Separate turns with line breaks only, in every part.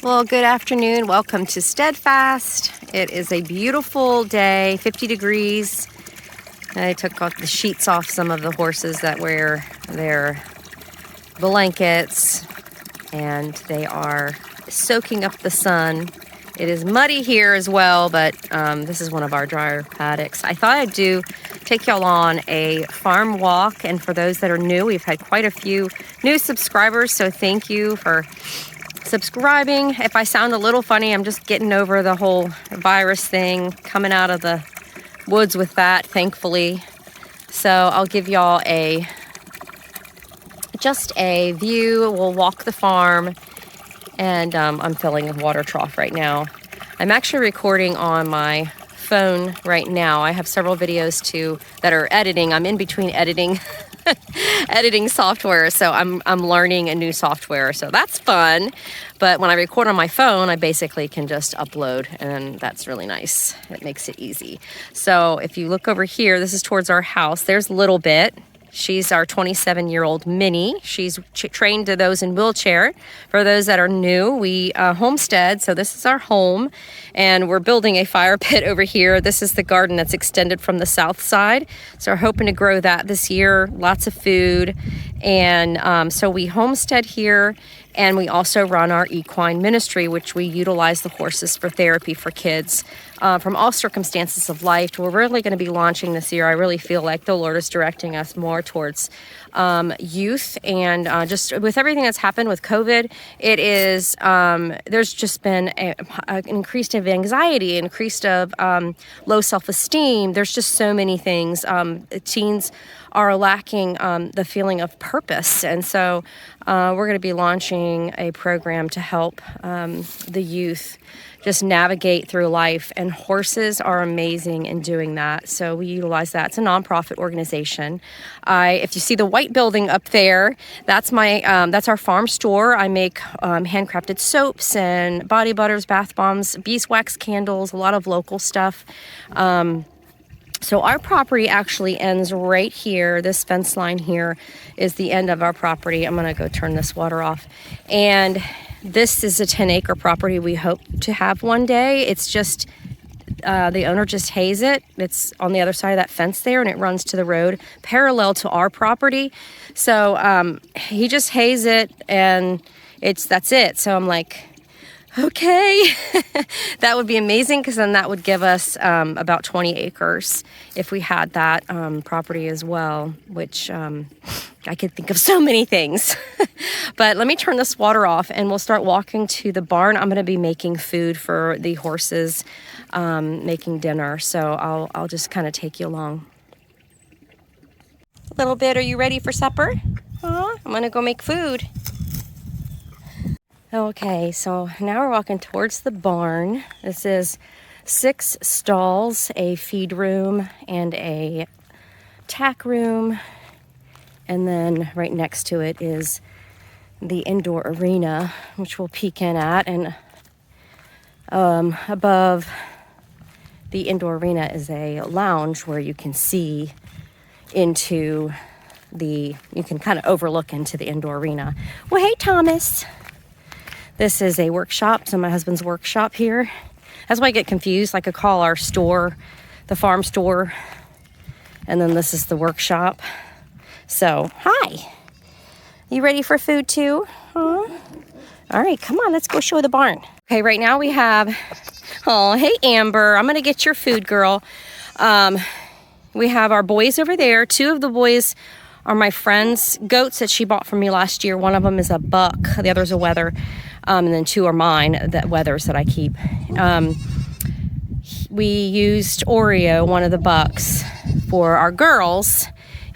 Well, good afternoon. Welcome to Steadfast. It is a beautiful day, 50 degrees. I took off the sheets off some of the horses that wear their blankets, and they are soaking up the sun. It is muddy here as well, but this is one of our drier paddocks. I thought I'd take y'all on a farm walk, and for those that are new, we've had quite a few new subscribers, so thank you for subscribing. If I sound a little funny, I'm just getting over the whole virus thing, coming out of the woods with that, thankfully. So I'll give y'all just a view. We'll walk the farm, and I'm filling a water trough right now. I'm actually recording on my phone right now. I have several videos that are editing. I'm in between editing editing software, so I'm learning a new software, so that's fun. But when I record on my phone, I basically can just upload, and that's really nice. It makes it easy. So if you look over here, this is towards our house. There's Little Bit. She's our 27-year-old Minnie. She's trained to those in wheelchair. For those that are new, we homestead, so this is our home, and we're building a fire pit over here. This is the garden that's extended from the south side, so we're hoping to grow that this year. Lots of food, and so we homestead here, and we also run our Equine Ministry, which we utilize the horses for therapy for kids from all circumstances of life. We're really going to be launching this year. I really feel like the Lord is directing us more towards youth, and just with everything that's happened with COVID, it is there's just been an increase of anxiety, increased of low self-esteem. There's just so many things. Teens are lacking the feeling of purpose, and so we're going to be launching a program to help the youth just navigate through life, and horses are amazing in doing that. So we utilize that. It's a nonprofit organization. If you see the white building up there, that's that's our farm store. I make handcrafted soaps and body butters, bath bombs, beeswax candles, a lot of local stuff. So our property actually ends right here. This fence line here is the end of our property. I'm gonna go turn this water off. And this is a 10-acre property we hope to have one day. It's just, the owner just hays it. It's on the other side of that fence there, and it runs to the road parallel to our property. So he just hays it, and that's it. So I'm like, okay, that would be amazing, because then that would give us about 20 acres if we had that property as well, which I could think of so many things. But let me turn this water off, and we'll start walking to the barn. I'm going to be making food for the horses, making dinner, so I'll just kind of take you along. Little Bit, are you ready for supper? I'm going to go make food. Okay, so now we're walking towards the barn. This is 6 stalls, a feed room, and a tack room. And then right next to it is the indoor arena, which we'll peek in at. And above the indoor arena is a lounge where you can see into you can kind of overlook into the indoor arena. Well, hey, Thomas. This is a workshop, so my husband's workshop here. That's why I get confused. Like I call our store the farm store, and then this is the workshop. So, hi. You ready for food too? Huh? All right, come on, let's go show the barn. Okay, right now we have, oh, hey, Amber. I'm going to get your food, girl. We have our boys over there. 2 of the boys are my friend's goats that she bought from me last year. One of them is a buck. The other is a wether. And then 2 are mine, that wethers that I keep. We used Oreo, one of the bucks, for our girls,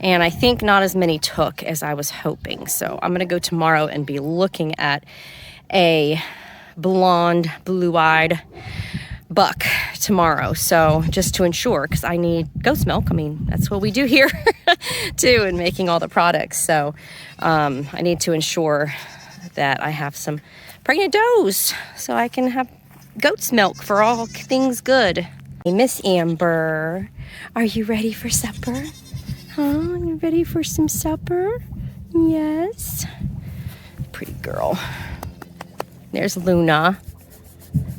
and I think not as many took as I was hoping. So I'm going to go tomorrow and be looking at a blonde, blue-eyed buck tomorrow. So just to ensure, because I need goat's milk. I mean, that's what we do here too in making all the products. So I need to ensure that I have some pregnant does so I can have goat's milk for all things good. Hey, Miss Amber, are you ready for supper? Huh? You ready for some supper? Yes. Pretty girl. There's Luna,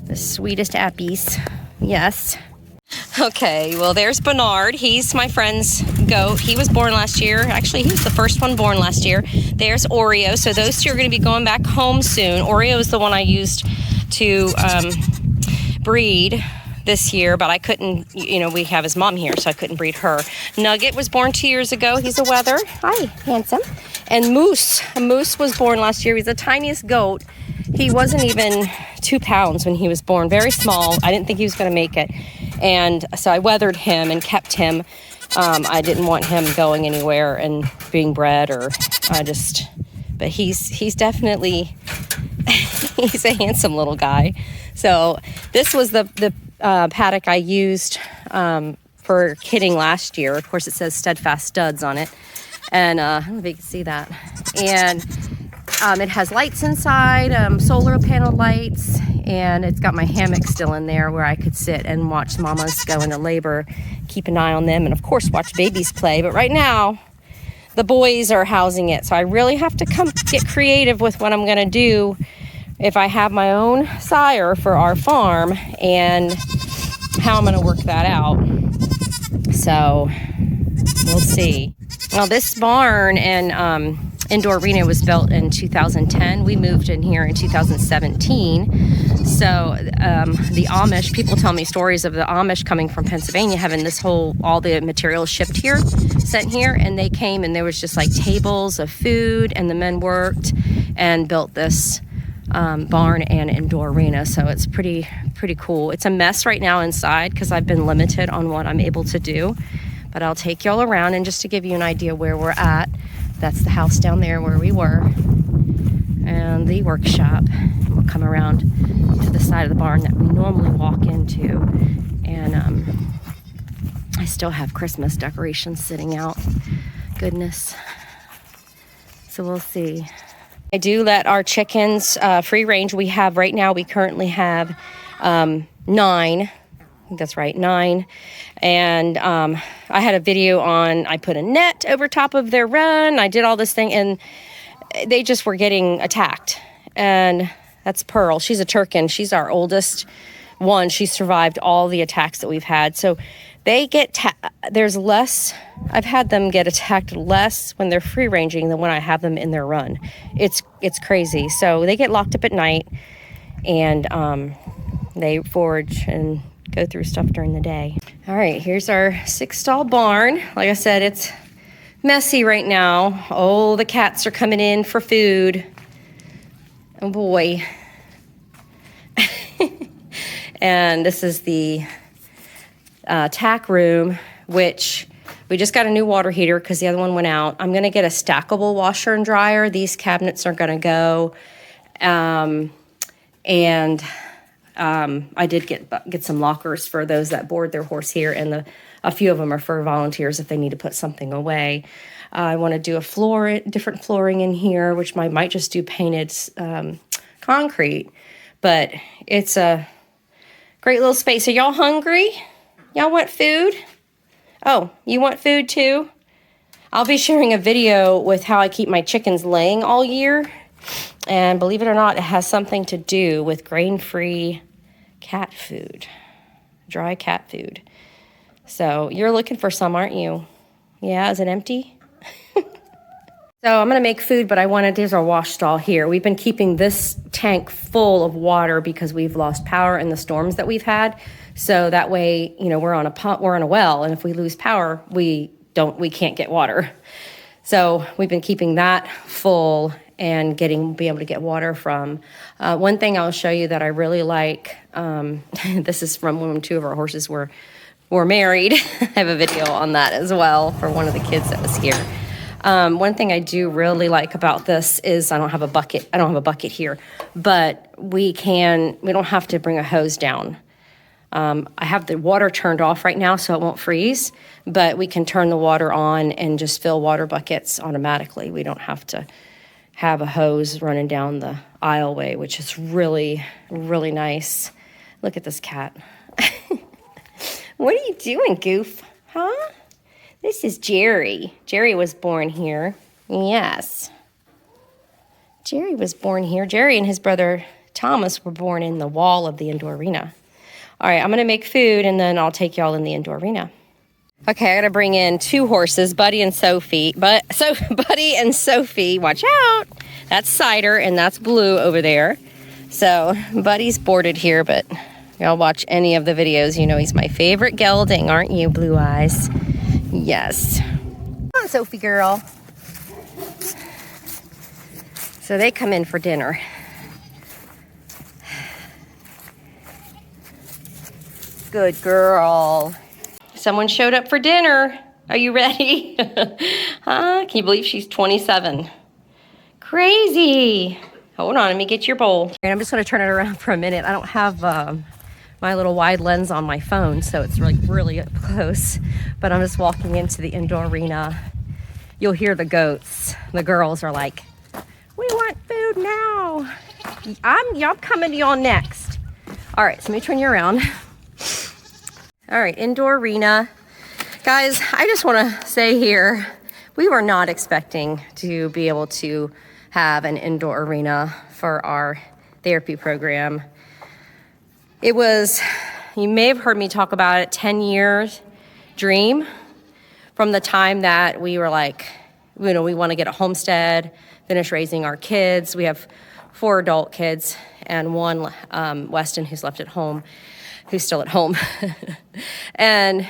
the sweetest appies. Yes. Okay, well, there's Bernard. He's my friend's goat. He was born last year. Actually, he was the first one born last year. There's Oreo. So those two are going to be going back home soon. Oreo is the one I used to breed this year, but I couldn't, we have his mom here, so I couldn't breed her. Nugget was born 2 years ago. He's a wether. Hi, handsome. And Moose was born last year. He's the tiniest goat. He wasn't even 2 pounds when he was born, very small. I didn't think he was going to make it. And so I weathered him and kept him. I didn't want him going anywhere and being bred, but he's definitely, he's a handsome little guy. So this was the paddock I used for kidding last year. Of course, it says Steadfast studs on it. And I don't know if you can see that. And it has lights inside, solar panel lights, and it's got my hammock still in there where I could sit and watch mamas go into labor, keep an eye on them, and of course watch babies play. But right now, the boys are housing it, so I really have to get creative with what I'm going to do if I have my own sire for our farm and how I'm going to work that out. So we'll see. Well, this barn and indoor arena was built in 2010. We moved in here in 2017. So the Amish, people tell me stories of the Amish coming from Pennsylvania, having all the materials shipped here, sent here, and they came and there was just like tables of food, and the men worked and built this barn and indoor arena. So it's pretty cool. It's a mess right now inside because I've been limited on what I'm able to do, but I'll take y'all around, and just to give you an idea where we're at, that's the house down there where we were, and the workshop. We'll come around to the side of the barn that we normally walk into, and I still have Christmas decorations sitting out. Goodness. So we'll see. I do let our chickens free range. We currently have 9. I think that's right, 9. And I had a video I put a net over top of their run. I did all this thing, and they just were getting attacked. And that's Pearl. She's a Turkin. She's our oldest one. She survived all the attacks that we've had. So they there's less, I've had them get attacked less when they're free ranging than when I have them in their run. It's crazy. So they get locked up at night, and they forage and go through stuff during the day. All right, here's our 6-stall barn. Like I said, it's messy right now. Oh, the cats are coming in for food. Oh boy. And this is the Tack Room, which we just got a new water heater because the other one went out. I'm going to get a stackable washer and dryer. These cabinets are going to go. I did get some lockers for those that board their horse here, and a few of them are for volunteers if they need to put something away. I want to do different flooring in here, which I might just do painted concrete, but it's a great little space. Are y'all hungry? Y'all want food? Oh, you want food too? I'll be sharing a video with how I keep my chickens laying all year. And believe it or not, it has something to do with grain-free cat food, dry cat food. So you're looking for some, aren't you? Yeah, is it empty? So I'm going to make food, but there's our wash stall here. We've been keeping this tank full of water because we've lost power in the storms that we've had. So that way, we're on a well, and if we lose power, we can't get water. So we've been keeping that full and be able to get water from. One thing I'll show you that I really like, this is from when 2 of our horses were married. I have a video on that as well for one of the kids that was here. One thing I do really like about this is I don't have a bucket here, but we don't have to bring a hose down. I have the water turned off right now so it won't freeze, but we can turn the water on and just fill water buckets automatically. We don't have to have a hose running down the aisleway, which is really, really nice. Look at this cat. What are you doing, Goof? Huh? This is Jerry. Jerry was born here. Yes. Jerry was born here. Jerry and his brother Thomas were born in the wall of the indoor arena. All right, I'm gonna make food and then I'll take y'all in the indoor arena. Okay, I gotta bring in 2 horses, Buddy and Sophie. Buddy and Sophie, watch out. That's Cider and that's Blue over there. So Buddy's boarded here, but y'all watch any of the videos, you know he's my favorite gelding, aren't you, Blue Eyes? Yes. Come on, Sophie girl. So they come in for dinner. Good girl. Someone showed up for dinner. Are you ready? Huh? Can you believe she's 27? Crazy. Hold on, let me get your bowl. And I'm just gonna turn it around for a minute. I don't have my little wide lens on my phone, so it's like really up close. But I'm just walking into the indoor arena. You'll hear the goats. The girls are like, we want food now. I'm coming to y'all next. All right, so let me turn you around. All right, indoor arena. Guys, I just wanna say here, we were not expecting to be able to have an indoor arena for our therapy program. It was, you may have heard me talk about it, 10 years dream from the time that we were like, you know, we wanna get a homestead, finish raising our kids. We have 4 adult kids and 1 Weston who's left at home, who's still at home. And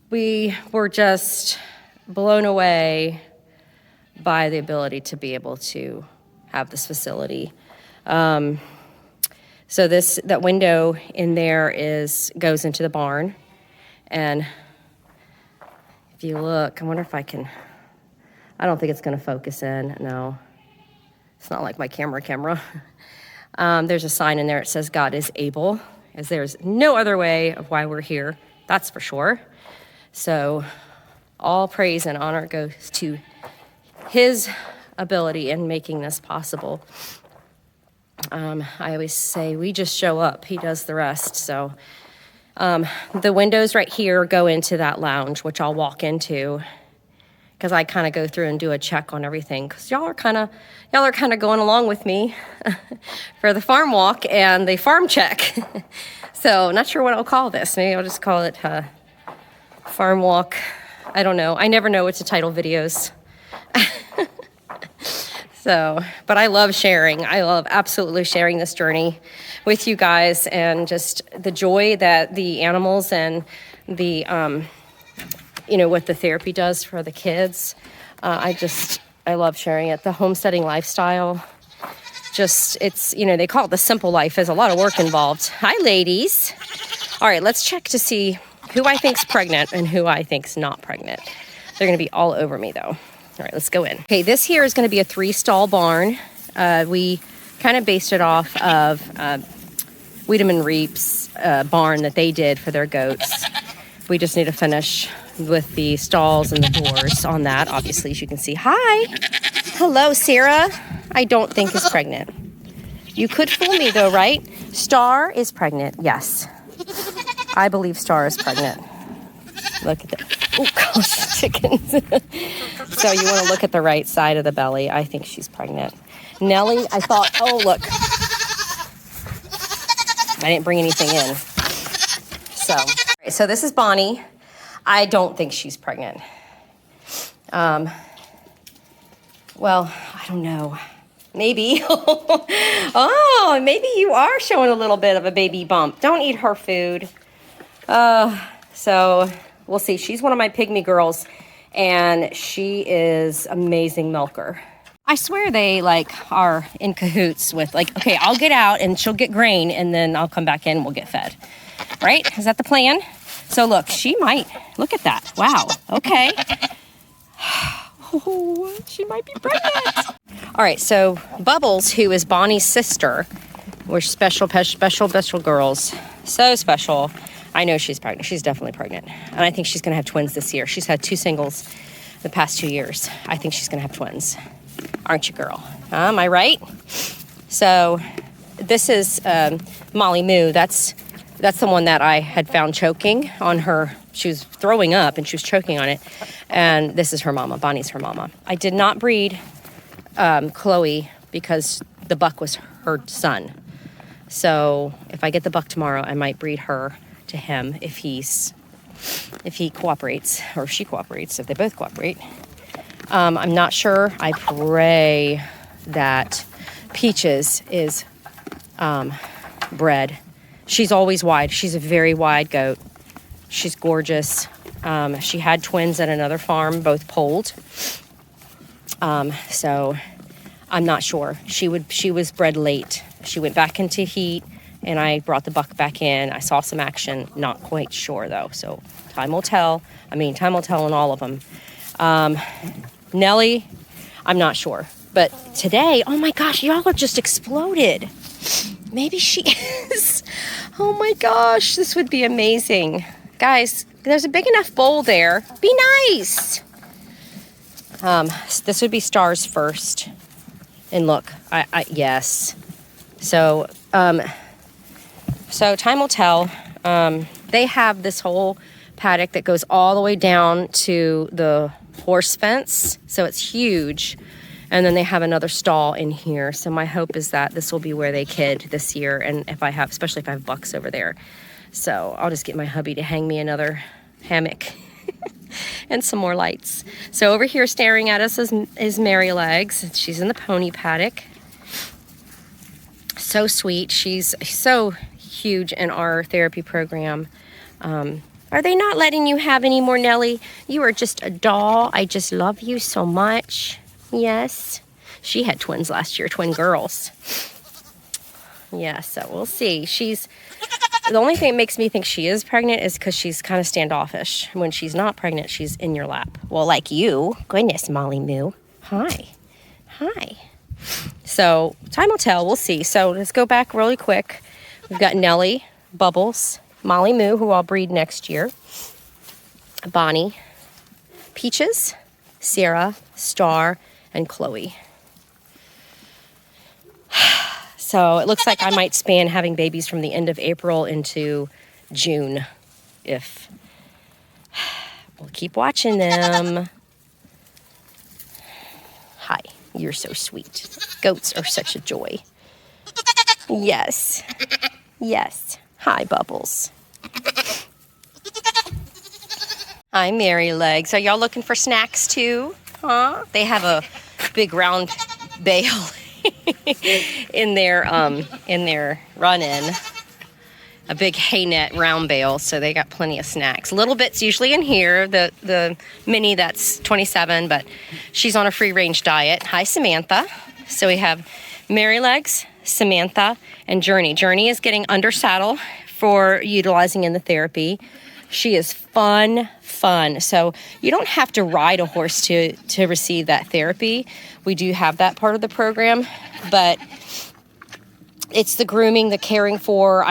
we were just blown away by the ability to be able to have this facility. So that window in there goes into the barn. And if you look, I wonder if I don't think it's gonna focus in, no. It's not like my camera. There's a sign in there that says God is able, as there's no other way of why we're here, that's for sure. So all praise and honor goes to his ability in making this possible. I always say we just show up, he does the rest. So the windows right here go into that lounge, which I'll walk into, because I kind of go through and do a check on everything, because y'all are kind of going along with me for the farm walk and the farm check. So not sure what I'll call this. Maybe I'll just call it farm walk. I don't know. I never know what to title videos. So, but I love sharing. I love absolutely sharing this journey with you guys, and just the joy that the animals and the, you know, what the therapy does for the kids. I love sharing it. The homesteading lifestyle, it's, you know, they call it the simple life. There's a lot of work involved. Hi, ladies. All right, let's check to see who I think's pregnant and who I think's not pregnant. They're gonna be all over me though. All right, let's go in. Okay, this here is gonna be a 3-stall barn. We kind of based it off of Wiedemann Reap's barn that they did for their goats. We just need to finish with the stalls and the doors on that, obviously, as you can see. Hi. Hello, Sarah. I don't think is pregnant. You could fool me though, right? Star is pregnant, yes. I believe Star is pregnant. Look at that. Oh gosh, chickens. So you want to look at the right side of the belly. I think she's pregnant. Nellie, I thought, oh look. I didn't bring anything in. So this is Bonnie. I don't think she's pregnant. Well, I don't know. Maybe. Oh, maybe you are showing a little bit of a baby bump. Don't eat her food. So we'll see. She's one of my pygmy girls, and she is amazing milker. I swear they are in cahoots with okay, I'll get out and she'll get grain and then I'll come back in and we'll get fed. Right? Is that the plan? So look, she might. Look at that. Wow. Okay. Oh, she might be pregnant. All right, so Bubbles, who is Bonnie's sister, we're special girls. So special. I know she's pregnant. She's definitely pregnant. And I think she's going to have twins this year. She's had 2 singles the past 2 years. I think she's going to have twins. Aren't you, girl? Am I right? So this is Molly Moo. That's the one that I had found choking on her. She was throwing up and she was choking on it. And this is her mama. Bonnie's her mama. I did not breed Chloe because the buck was her son. So if I get the buck tomorrow, I might breed her to him if he cooperates, or she cooperates, if they both cooperate. I'm not sure. I pray that Peaches is bred. She's always wide. She's a very wide goat. She's gorgeous. She had twins at another farm, both polled. So I'm not sure. She was bred late. She went back into heat, and I brought the buck back in. I saw some action. Not quite sure, though. So time will tell. Time will tell on all of them. Nellie, I'm not sure. But today, oh my gosh, y'all have just exploded. Maybe she is. Oh my gosh, this would be amazing. Guys, there's a big enough bowl there. Be nice. This would be Stars first. And look, yes. So time will tell. They have this whole paddock that goes all the way down to the horse fence. So it's huge. And then they have another stall in here. So my hope is that this will be where they kid this year. And especially if I have bucks over there. So I'll just get my hubby to hang me another hammock and some more lights. So over here staring at us is Mary Legs. She's in the pony paddock. So sweet. She's so huge in our therapy program. Are they not letting you have any more, Nellie? You are just a doll. I just love you so much. Yes. She had twins last year, twin girls. Yeah, so we'll see. The only thing that makes me think she is pregnant is because she's kind of standoffish. When she's not pregnant, she's in your lap. Well, like you. Goodness, Molly Moo. Hi. So time will tell. We'll see. So let's go back really quick. We've got Nellie, Bubbles, Molly Moo, who I'll breed next year, Bonnie, Peaches, Sierra, Star, and Chloe. So it looks like I might span having babies from the end of April into June. We'll keep watching them. Hi, you're so sweet. Goats are such a joy. Yes. Hi, Bubbles. Hi, Mary Legs. Are y'all looking for snacks too? Huh? They have a big round bale in their run-in. A big hay net round bale, so they got plenty of snacks. Little bits usually in here. The mini, that's 27, but she's on a free-range diet. Hi, Samantha. So we have Mary Legs, Samantha, and Journey. Journey is getting under saddle for utilizing in the therapy. She is fun. So you don't have to ride a horse to receive that therapy. We do have that part of the program, but it's the grooming, the caring for.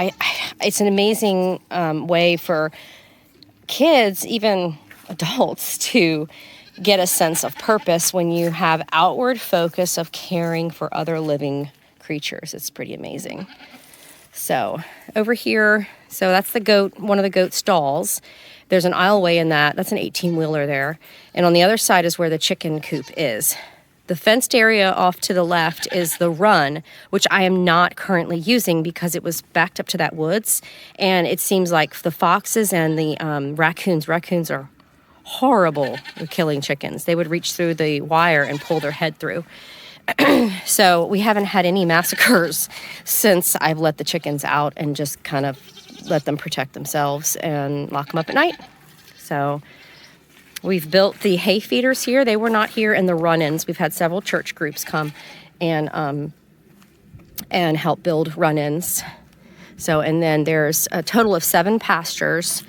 It's an amazing way for kids, even adults, to get a sense of purpose when you have outward focus of caring for other living creatures. It's pretty amazing. So over here, so that's the goat, one of the goat stalls. There's an aisleway in that. That's an 18-wheeler there. And on the other side is where the chicken coop is. The fenced area off to the left is the run, which I am not currently using because it was backed up to that woods. And it seems like the foxes and the raccoons are horrible at killing chickens. They would reach through the wire and pull their head through. So we haven't had any massacres since I've let the chickens out and just kind of let them protect themselves and lock them up at night. So we've built the hay feeders here. They were not here in the run-ins. We've had several church groups come and help build run-ins. So, and then there's a total of 7 pastures.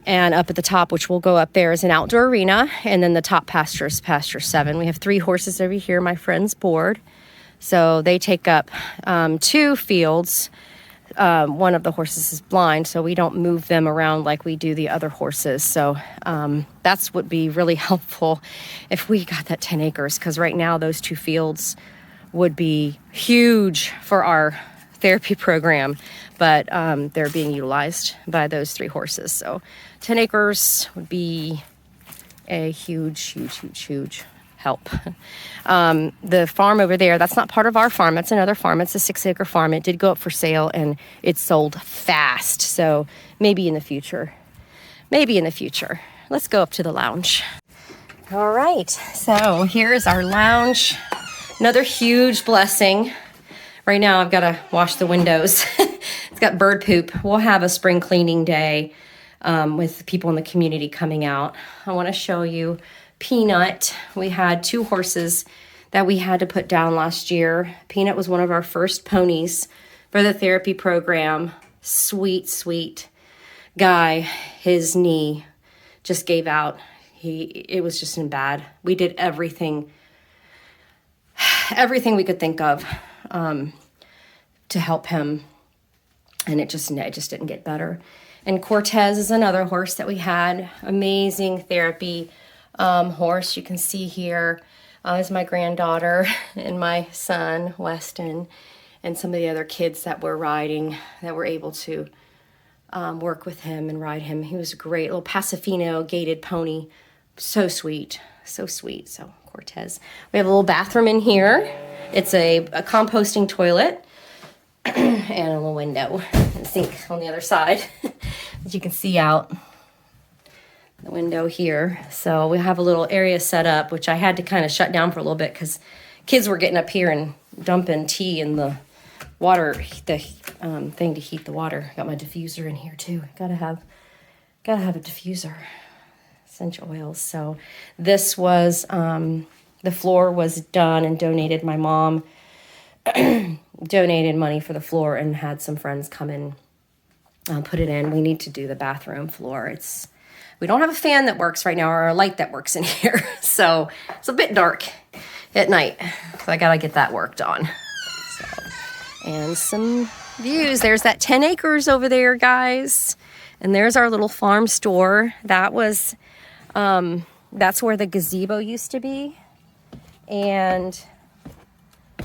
And up at the top, which will go up there, is an outdoor arena. And then the top pasture is pasture 7. We have 3 horses over here, my friends board. So they take up 2 fields. One of the horses is blind, so we don't move them around like we do the other horses. So that's would be really helpful if we got that 10 acres, because right now those 2 fields would be huge for our therapy program, but they're being utilized by those 3 horses. So 10 acres would be a huge help. The farm over there, that's not part of our farm. That's another farm. It's a 6-acre farm. It did go up for sale and it sold fast. So maybe in the future. Maybe in the future. Let's go up to the lounge. All right. So here's our lounge. Another huge blessing. Right now I've got to wash the windows. It's got bird poop. We'll have a spring cleaning day with people in the community coming out. I want to show you Peanut. We had 2 horses that we had to put down last year. Peanut was one of our first ponies for the therapy program. Sweet, sweet guy. His knee just gave out. It was just in bad. We did everything we could think of to help him, and it just didn't get better. And Cortez is another horse that we had. Amazing therapy horse. You can see here is my granddaughter and my son Weston, and some of the other kids that were riding that were able to work with him and ride him. He was a great little Pasifino gaited pony. So sweet, so sweet. So Cortez. We have a little bathroom in here. It's a composting toilet and a little window and sink on the other side as you can see out the window here. So we have a little area set up, which I had to kind of shut down for a little bit because kids were getting up here and dumping tea in the water, the thing to heat the water. Got my diffuser in here too. Gotta have a diffuser. Essential oils. So this was the floor was done and donated. My mom donated money for the floor and had some friends come in, put it in. We need to do the bathroom floor. We don't have a fan that works right now or a light that works in here. So it's a bit dark at night. So I gotta get that worked on. So, and some views. There's that 10 acres over there, guys. And there's our little farm store. That was, that's where the gazebo used to be. And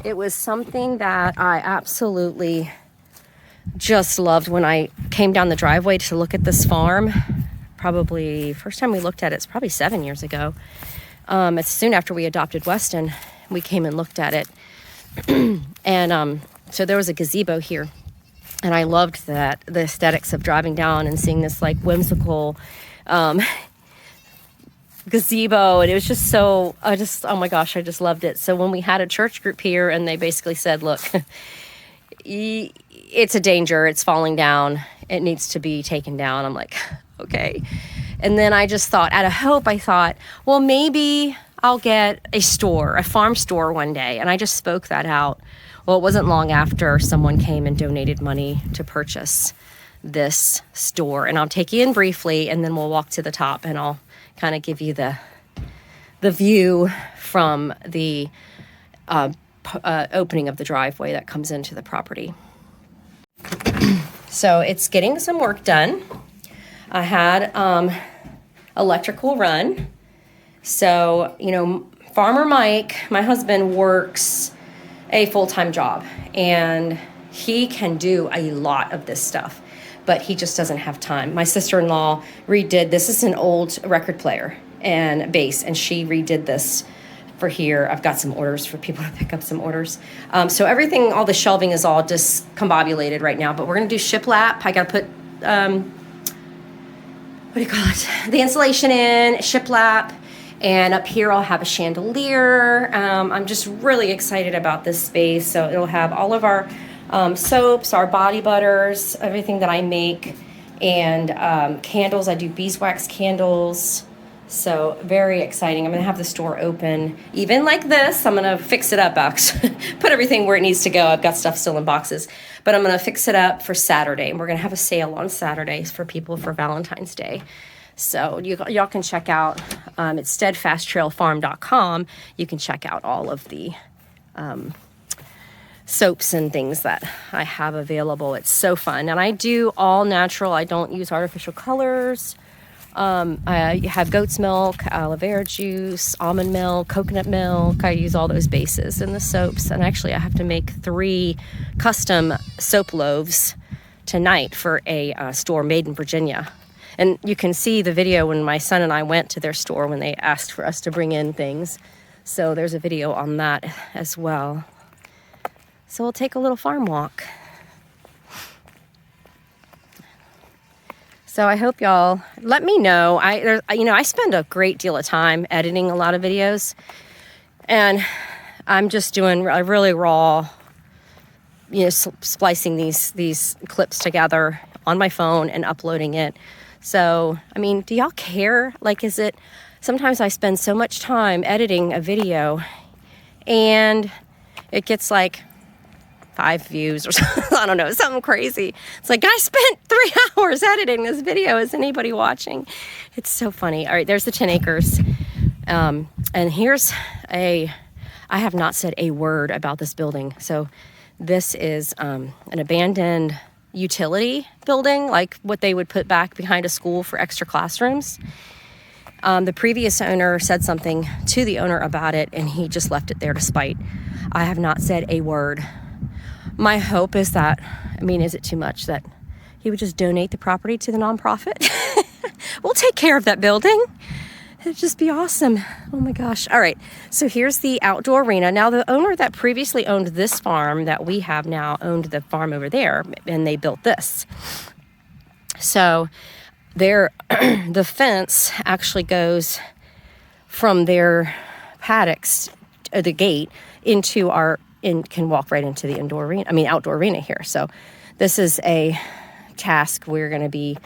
it was something that I absolutely just loved when I came down the driveway to look at this farm. Probably first time we looked at it's probably 7 years ago. It's soon after we adopted Weston, we came and looked at it. And so there was a gazebo here. And I loved the aesthetics of driving down and seeing this like whimsical gazebo, and it was just so, oh my gosh, I just loved it. So when we had a church group here and they basically said, look, it's a danger, it's falling down, it needs to be taken down. I'm like, okay. And then I just thought, out of hope, I thought, well, maybe I'll get a farm store one day. And I just spoke that out. Well, it wasn't long after someone came and donated money to purchase this store. And I'll take you in briefly, and then we'll walk to the top, and I'll kind of give you the view from the opening of the driveway that comes into the property. So it's getting some work done. I had electrical run. So, Farmer Mike, my husband, works a full-time job, and he can do a lot of this stuff, but he just doesn't have time. My sister-in-law redid, this is an old record player and bass, and she redid this for here. I've got some orders for people to pick up some orders. So everything, all the shelving is all discombobulated right now, but we're gonna do shiplap. I gotta put, the insulation in, shiplap, and up here I'll have a chandelier. I'm just really excited about this space. So it'll have all of our soaps, our body butters, everything that I make, and candles. I do beeswax candles. So very exciting. I'm gonna have the store open even like this. I'm gonna fix it up, put everything where it needs to go. I've got stuff still in boxes, but I'm gonna fix it up for Saturday. And we're gonna have a sale on Saturdays for people for Valentine's Day. So y'all can check out, it's steadfasttrailfarm.com. You can check out all of the soaps and things that I have available. It's so fun. And I do all natural. I don't use artificial colors. I have goat's milk, aloe vera juice, almond milk, coconut milk. I use all those bases in the soaps. And actually I have to make 3 custom soap loaves tonight for a store made in Virginia. And you can see the video when my son and I went to their store when they asked for us to bring in things. So there's a video on that as well. So we'll take a little farm walk. So I hope y'all let me know. I spend a great deal of time editing a lot of videos, and I'm just doing a really raw, splicing these clips together on my phone and uploading it. So, I mean, do y'all care? Like, sometimes I spend so much time editing a video and it gets like 5 views or something. I don't know, something crazy. It's like, I spent 3 hours editing this video. Is anybody watching? It's so funny. All right, there's the 10 acres. And I have not said a word about this building. So this is an abandoned utility building, like what they would put back behind a school for extra classrooms. The previous owner said something to the owner about it, and he just left it there to spite. I have not said a word. My hope is that, is it too much that he would just donate the property to the nonprofit? We'll take care of that building. It'd just be awesome. Oh my gosh. All right. So here's the outdoor arena. Now, the owner that previously owned this farm that we have now owned the farm over there, and they built this. So the fence actually goes from their paddocks, the gate, can walk right into the outdoor arena here. So this is a task we're going to be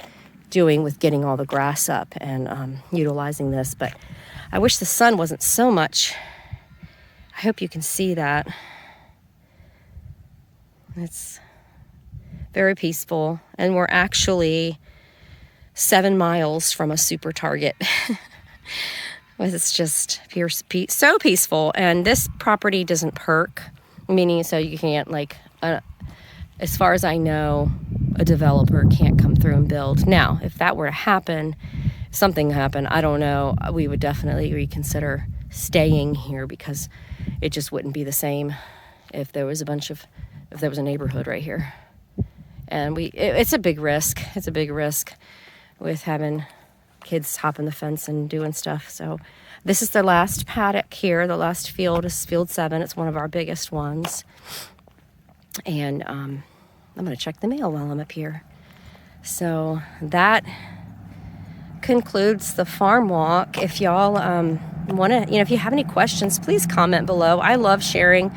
doing with getting all the grass up and utilizing this. But I wish the sun wasn't so much. I hope you can see that. It's very peaceful, and we're actually 7 miles from a super Target. It's just so peaceful. And this property doesn't perk, meaning so you can't, as far as I know, a developer can't come through and build. Now, if that were to happen, something happened, I don't know, we would definitely reconsider staying here, because it just wouldn't be the same if there was a neighborhood right here. And it's a big risk. It's a big risk with having kids hopping the fence and doing stuff. So this is the last paddock here. The last field is field 7. It's one of our biggest ones. And I'm going to check the mail while I'm up here. So that concludes the farm walk. If y'all want to, if you have any questions, please comment below. I love sharing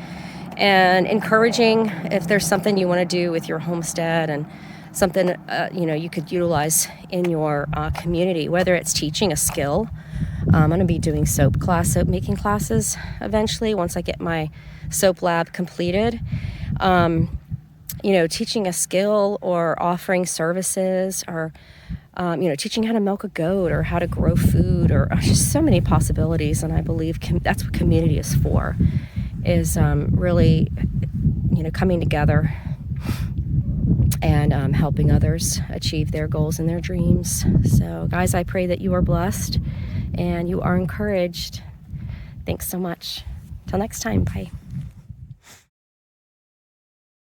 and encouraging if there's something you want to do with your homestead and something, you could utilize in your community, whether it's teaching a skill. I'm going to be doing soap making classes eventually once I get my soap lab completed. Teaching a skill or offering services, or, teaching how to milk a goat or how to grow food, or just so many possibilities. And I believe that's what community is for, is really, coming together and helping others achieve their goals and their dreams. So, guys, I pray that you are blessed and you are encouraged. Thanks so much. Till next time. Bye.